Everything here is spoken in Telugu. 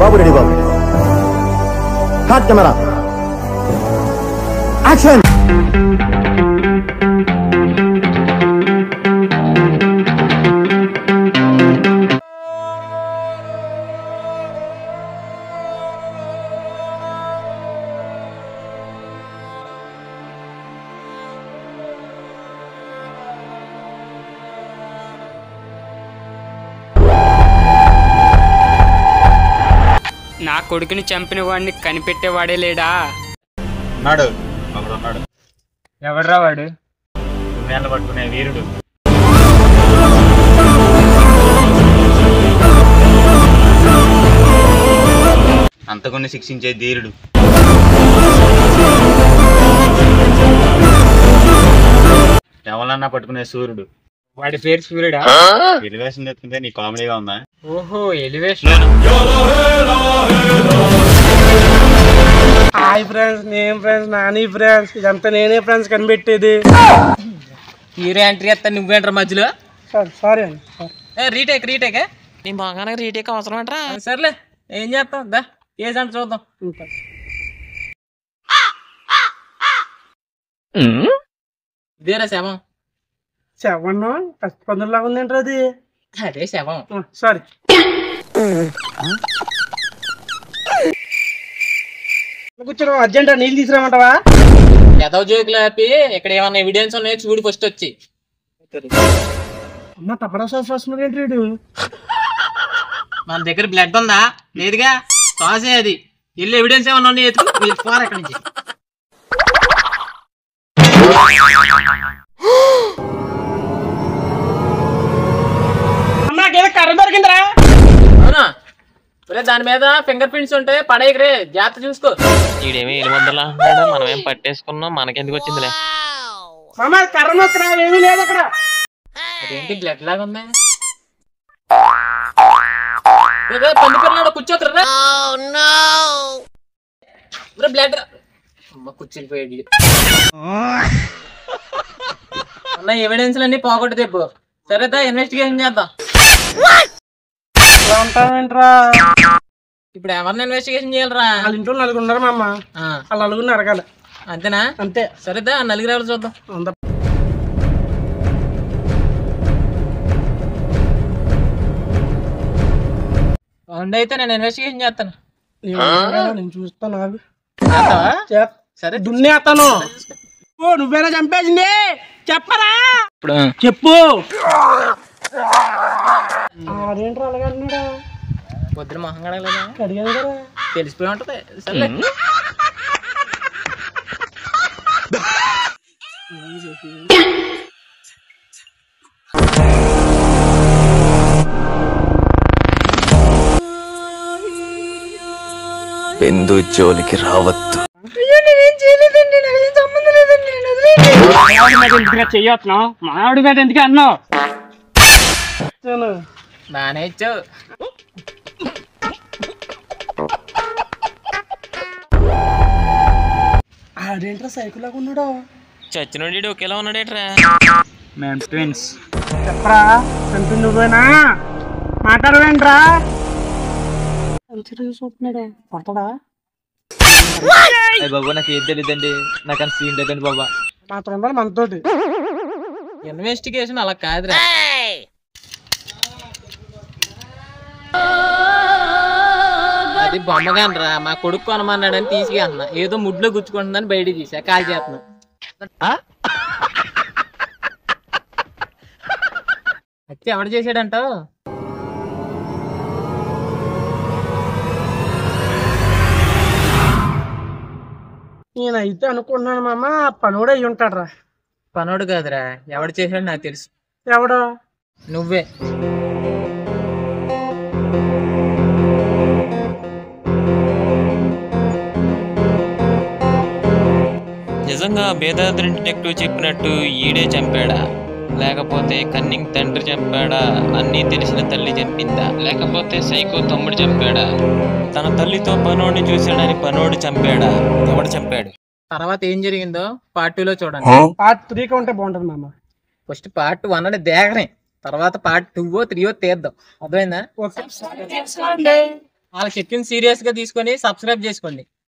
బాబు రెడీ బాబు. Hot camera action. నా కొడుకుని చంపిన వాడిని కనిపెట్టేవాడే లేడా? ఎవడ్రా వాడు? పట్టుకునే వీరుడు. అంతకుని శిక్షించే ధీరుడు. ఎవరన్నా పట్టుకునే సూర్యుడు. వాడి పేరు సూర్యుడా? ఎలివేషన్ చెప్తుంటే నీ కామెడీగా ఉందా? ఓహో ఎలివేషన్. హాయ్ ఫ్రెండ్స్, నేను ఫ్రెండ్స్, నాని ఫ్రెండ్స్, ఇదంతా నేనే ఫ్రెండ్స్ కనిపెట్టేది. హీరో ఎంట్రీ ఎత్తా నువ్వేంట్రా మధ్యలో? సారీ అండి. రీటేక్ నీ బాగానే రీటేక్ అవసరం అంటారా? సర్లే ఏం చేస్తాం దా కేసు అంటే చూద్దాం. ఇదేరా శవం. శవం పస్తుపందులాగా ఉందేంట్రా అది? అదే శవం. సారీ. కూర్చో, అర్జెంట్ నీళ్ళు తీసుకురామంటావా? ఎదవ జోకులు ఆపి ఇక్కడ ఏమన్నా ఎవిడెన్స్ ఉన్నాయో చూడు ఫస్ట్ వచ్చి. అమ్మ తప్పడా సాస్ వస్తున్నాడు ఏంటి వీడు? మన దగ్గర బ్లడ్ ఉందా? లేదుగా, సాసే అది. ఇల్లు ఎవిడెన్స్ ఏమన్నా ఉన్నాయి ఎత్తుకు ఎక్కడి నుంచి. కర్ర దొరికిందిరా. అవునా? దాని మీద ఫింగర్ ప్రింట్స్ ఉంటాయి, పడేయకరే, జాగ్రత్త చూసుకో. ఈడేమో 800 అంటున్నాడు, మనం ఏం పట్టేసుకున్నాం, మనకెందుకు వచ్చిందిలే. కర్ర మొక్కరా ఏమీ లేదు అక్కడ. అదేంటి బ్లడ్ లాగా ఉంది? పండుకున్నాడు, కూర్చోతురా. బ్లడ్ కూర్చునిపోయాడు. అన్న ఎవిడెన్స్ అన్ని పోగొట్టు తెప్పు. సరేదా ఇన్వెస్టిగేషన్ చేద్దాం. ఇప్పుడు ఎవరిని ఇన్వెస్టిగేషన్ చేయాలరా? వాళ్ళ ఇంట్లో నలుగురు ఉన్నారు మా అమ్మ. వాళ్ళ నలుగురిని అరగాలి. అంతేనా? అంతే. సరేదా నలుగురు ఎవరు చూద్దాం. అయితే నేను ఇన్వెస్టిగేషన్ చేస్తాను. నేను చూస్తాను. సరే దున్నేస్తాను. నువ్వేనా చంపేసింది? చెప్పరా, చెప్పు. అదేంట్రా అలాగే అన్నాడా? పొద్దున మొహం కడగలేదా? అడిగాను కదా, తెలిసిపోయి ఉంటది. సరే బిందు జోలికి రావద్దు. చెయ్యొస్తున్నావు, మామిడి మీద ఎందుకు అన్నావు? బానే ఇచ్చావు. అదేంట్రా సైకిల్ లాగా ఉన్నాడు? చచ్చినోడి ఒకేలా ఉన్నాడేట్రా. మేము ట్విన్స్. చెప్పరా, చంపింది నువ్వేనా? మాట్లాడవేంట్రా? చూస్తున్నాడే, కొడతాడా? బాబా నాకు ఏం తెలియదండి, నాకు అంత సీన్ లేదండి బాబా. మాత్రం ఉండాలి మనతోటి. ఇన్వెస్టిగేషన్ అలా కాదురా. అది బొమ్మగానరా, మా కొడుకు కొనమన్నాడని తీసుకెళ్తున్నా. ఏదో ముడ్లో గుచ్చుకుంటుందని బయట తీసా, కాల్ చేస్తున్నా. హత్య ఎవడు చేసాడంటావు? నేనైతే అనుకున్నాను మామ, పనోడు అయ్యి ఉంటాడు రా. పనోడు కాదురా, ఎవడు చేసాడు నాకు తెలుసు. ఎవడు? నువ్వే. నిజంగా బేదాద్రి డిటెక్టివ్ చెప్పినట్టు ఈడే చంపాడా, లేకపోతే కన్నింగ్ తండ్రి చంపాడా, అన్నీ తెలిసిన తల్లి చంపిందా, లేకపోతే సైకో తమ్ముడు చంపాడా, తన తల్లితో పనోడిని చూశాడని పనోడు చంపాడా, ఎవడు చంపాడు? తర్వాత ఏం జరిగిందో పార్ట్ 2లో చూడండి. పార్ట్ 3 ఉంటే బాగుంటది మామ. ఫస్ట్ పార్ట్ 1 దేగనే, తర్వాత పార్ట్ 2 3 తీద్దాం. అర్థమైందా? వాళ్ళకి చెప్పింది సీరియస్ గా తీసుకొని సబ్స్క్రైబ్ చేసుకోండి.